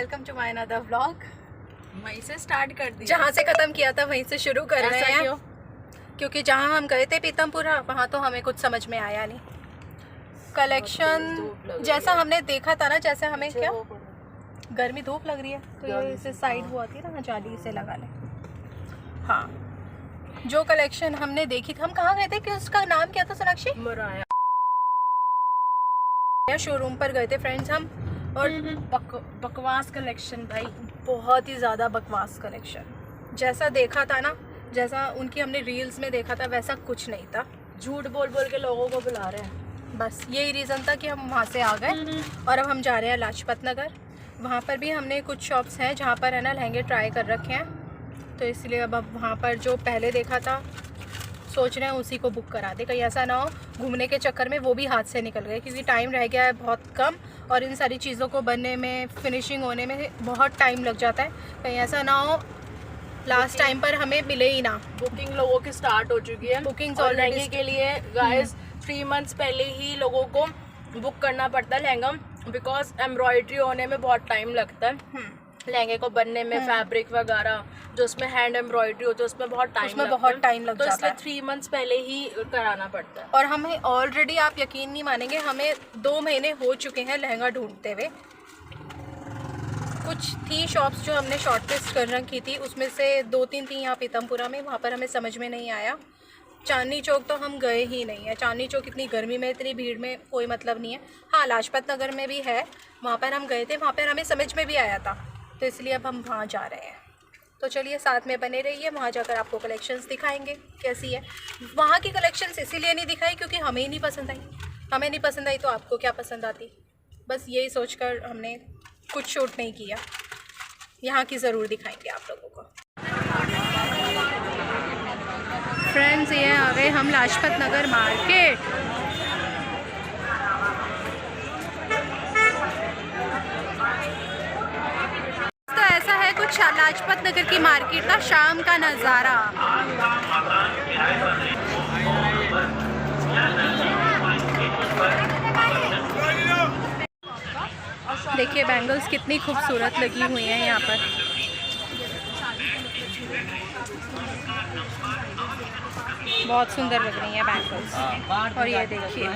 Welcome to my another vlog. वहीं से start कर दिया, जहाँ से ख़त्म किया था वहीं से शुरू कर रहे हैं। क्यों? क्योंकि जहाँ हम गए थे पीतमपुरा वहाँ तो हमें कुछ समझ में आया नहीं। कलेक्शन जैसा हमने देखा था ना, जैसे हमें क्या गर्मी धूप लग रही है तो ये इसे साइड वो आती है ना, जाली से लगा लें। हाँ, जो कलेक्शन हमने देखी थी, हम कहाँ गए थे कि उसका नाम क्या था सोनाक्षी? शोरूम पर गए थे फ्रेंड्स हम, और बकवास कलेक्शन भाई, बहुत ही ज़्यादा बकवास कलेक्शन। जैसा देखा था ना, जैसा उनकी हमने रील्स में देखा था वैसा कुछ नहीं था। झूठ बोल बोल के लोगों को बुला रहे हैं। बस यही रीज़न था कि हम वहाँ से आ गए और अब हम जा रहे हैं लाजपत नगर। वहाँ पर भी हमने कुछ शॉप्स हैं जहाँ पर है ना लहंगे ट्राई कर रखे हैं, तो इसलिए अब वहाँ पर जो पहले देखा था सोच रहे हैं उसी को बुक करा दे। कहीं ऐसा ना हो घूमने के चक्कर में वो भी हाथ से निकल गए, क्योंकि टाइम रह गया है बहुत कम और इन सारी चीज़ों को बनने में, फिनिशिंग होने में बहुत टाइम लग जाता है। कहीं ऐसा ना हो लास्ट टाइम पर हमें मिले ही ना। बुकिंग लोगों की स्टार्ट हो चुकी है। बुकिंग्स लहंगे के लिए गाइस 3 मंथ्स पहले ही लोगों को बुक करना पड़ता है लहंगा, बिकॉज एम्ब्रॉयडरी होने में बहुत टाइम लगता है। लहंगे को बनने में फैब्रिक वगैरह जो उसमें हैंड एम्ब्रॉयडरी होती है उसमें बहुत टाइम लग जाता है। 3 मंथ्स पहले ही कराना पड़ता है। और हमें ऑलरेडी, आप यकीन नहीं मानेंगे, हमें 2 महीने हो चुके हैं लहंगा ढूंढते हुए। कुछ थी शॉप्स जो हमने शॉर्ट लिस्ट कर रखी थी, उसमें से 2-3 थी यहाँ पीतमपुरा में, वहाँ पर हमें समझ में नहीं आया। चांदनी चौक तो हम गए ही नहीं है। चांदनी चौक इतनी गर्मी में, इतनी भीड़ में कोई मतलब नहीं है। हाँ, लाजपत नगर में भी है, वहाँ पर हम गए थे, वहाँ पर हमें समझ में भी आया था, तो इसलिए अब हम वहाँ जा रहे हैं। तो चलिए साथ में बने रहिए, वहाँ जाकर आपको कलेक्शंस दिखाएंगे कैसी है। वहाँ की कलेक्शंस इसीलिए नहीं दिखाई क्योंकि हमें ही नहीं पसंद आई। हमें नहीं पसंद आई तो आपको क्या पसंद आती, बस यही सोचकर हमने कुछ शूट नहीं किया। यहाँ की ज़रूर दिखाएंगे आप लोगों को। फ्रेंड्स, ये आ गए हम लाजपत नगर मार्केट। तो ऐसा है कुछ लाजपत नगर की मार्केट का शाम का नज़ारा। देखिए बैंगल्स कितनी खूबसूरत लगी हुई हैं यहाँ पर। बहुत सुंदर लग रही हैं बैंगल्स। और ये देखिए,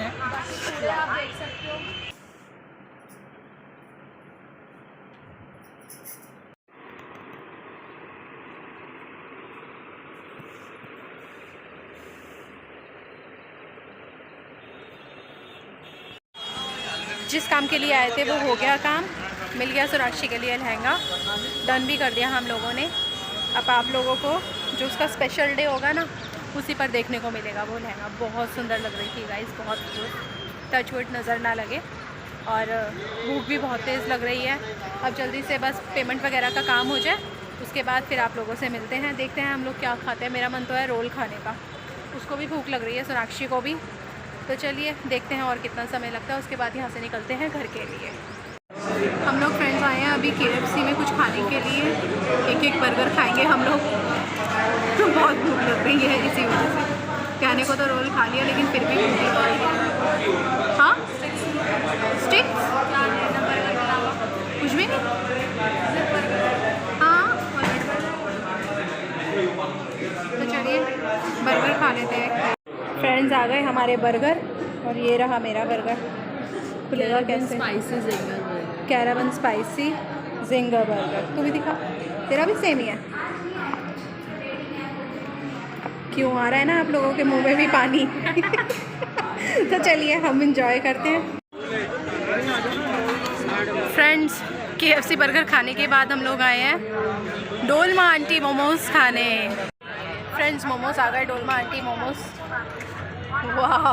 जिस काम के लिए आए थे वो हो गया काम, मिल गया सोनाक्षी के लिए लहंगा, डन भी कर दिया हम लोगों ने। अब आप लोगों को जो उसका स्पेशल डे होगा ना उसी पर देखने को मिलेगा वो लहंगा। बहुत सुंदर लग रही थी गाइस, बहुत टच वुड नज़र ना लगे। और भूख भी बहुत तेज़ लग रही है। अब जल्दी से बस पेमेंट वगैरह का काम हो जाए, उसके बाद फिर आप लोगों से मिलते हैं। देखते हैं हम लोग क्या खाते हैं। मेरा मन तो है रोल खाने का, उसको भी भूख लग रही है, सोनाक्षी को भी। तो चलिए देखते हैं और कितना समय लगता है, उसके बाद यहाँ से निकलते हैं घर के लिए। हम लोग फ्रेंड्स आए हैं अभी KFC में कुछ खाने के लिए। एक बर्गर खाएंगे हम लोग। बहुत भूख लग रही है, इसी वजह से। कहने को तो रोल खा लिया लेकिन फिर भी भूख लग रही है। हाँ, स्टिक्स कुछ भी नहीं। हाँ, तो चलिए बर्गर खा लेते हैं। फ्रेंड्स आ गए हमारे बर्गर, और ये रहा मेरा बर्गर। खुलेगा कैसे? Spicy ginger, caravan spicy ginger burger. तू भी दिखा, तेरा भी सेम ही है। क्यों आ रहा है ना आप लोगों के मुंह में भी पानी? तो चलिए हम इंजॉय करते हैं। फ्रेंड्स, KFC बर्गर खाने के बाद हम लोग आए हैं डोलमा आंटी मोमोज खाने। फ्रेंड्स, मोमोज आ गए, डोलमा आंटी मोमोज। वाह,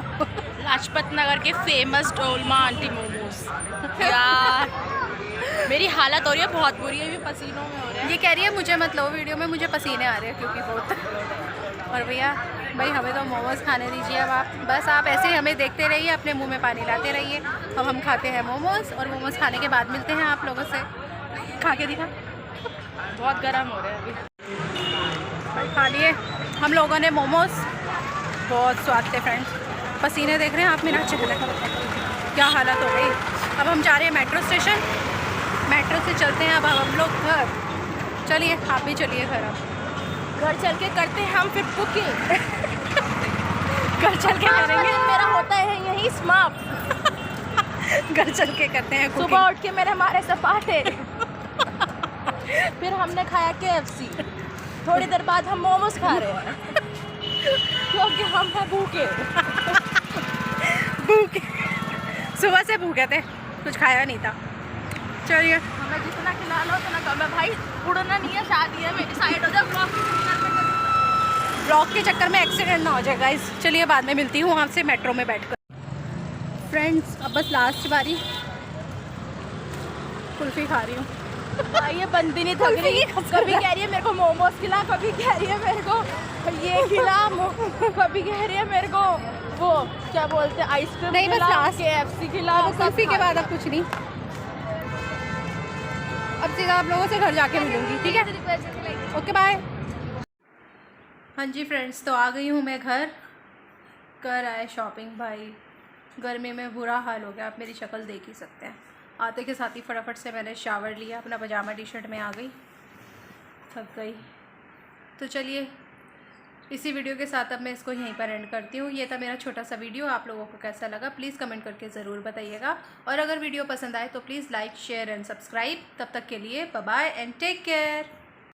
लाजपत नगर के फेमस डोलमा आंटी मोमोज। यार मेरी हालत हो रही है बहुत बुरी है, पसीनों में हो रहा है। ये कह रही है मुझे मत लो वीडियो में, मुझे पसीने आ रहे हैं क्योंकि बहुत। और भैया भाई हमें तो मोमोज खाने दीजिए अब आप। बस आप ऐसे ही हमें देखते रहिए, अपने मुंह में पानी लाते रहिए। अब हम खाते हैं मोमोज, और मोमोज खाने के बाद मिलते हैं आप लोगों से। खा के दिखा, बहुत गर्म हो रहा है अभी। खा लिए हम लोगों ने मोमोज, बहुत स्वाद थे फ्रेंड्स। पसीने देख रहे हैं आप मेरा चेहरे का, क्या हालत हो गई। अब हम जा रहे हैं मेट्रो स्टेशन। मेट्रो से चलते हैं अब हम लोग घर। चलिए आप भी चलिए घर। अब घर चल के करते हैं हम फिर कुकिंग। घर चल के करेंगे, मेरा होता है यही समाप्त। घर चल के करते हैं सुबह उठ के मेरे हमारे सपाटे, फिर हमने खाया KFC, थोड़ी देर बाद हम मोमोज खा रहे हैं क्योंकि हम हैं भूखे। भूखे, सुबह से भूखे थे, कुछ खाया नहीं था। चलिए हमें जितना खिला लो उतना कम है भाई, उड़ना नहीं है, शादी है, मेरी साइड हो जाए। ब्लॉक के चक्कर में एक्सीडेंट ना हो जाए गाइस। चलिए बाद में मिलती हूँ आपसे मेट्रो में बैठकर। फ्रेंड्स अब बस लास्ट बारी, कुल्फ़ी खा रही हूँ। ये बंदी नहीं थक रही, कभी कह रही है मेरे को मोमोज खिला, कभी कह रही है मेरे को ये खिला, कभी कह रही है मेरे को वो क्या बोलते हैं आइसक्रीम नहीं, बस लास्ट KFC खिला। कुल्फ़ी के बाद अब कुछ नहीं, अब सीधा आप लोगों से घर जाके मिलूंगी, ठीक है? Okay bye. हाँ जी फ्रेंड्स, तो आ गई हूँ मैं घर। कर आए शॉपिंग भाई, गर्मी में बुरा हाल हो गया, आप मेरी शक्ल देख ही सकते हैं। आते के साथ ही फटाफट से मैंने शावर लिया, अपना पजामा टी-शर्ट में आ गई, थक गई। तो चलिए इसी वीडियो के साथ अब मैं इसको यहीं पर एंड करती हूँ। ये था मेरा छोटा सा वीडियो, आप लोगों को कैसा लगा प्लीज़ कमेंट करके ज़रूर बताइएगा। और अगर वीडियो पसंद आए तो please like share and subscribe. तब तक के लिए bye bye and take care.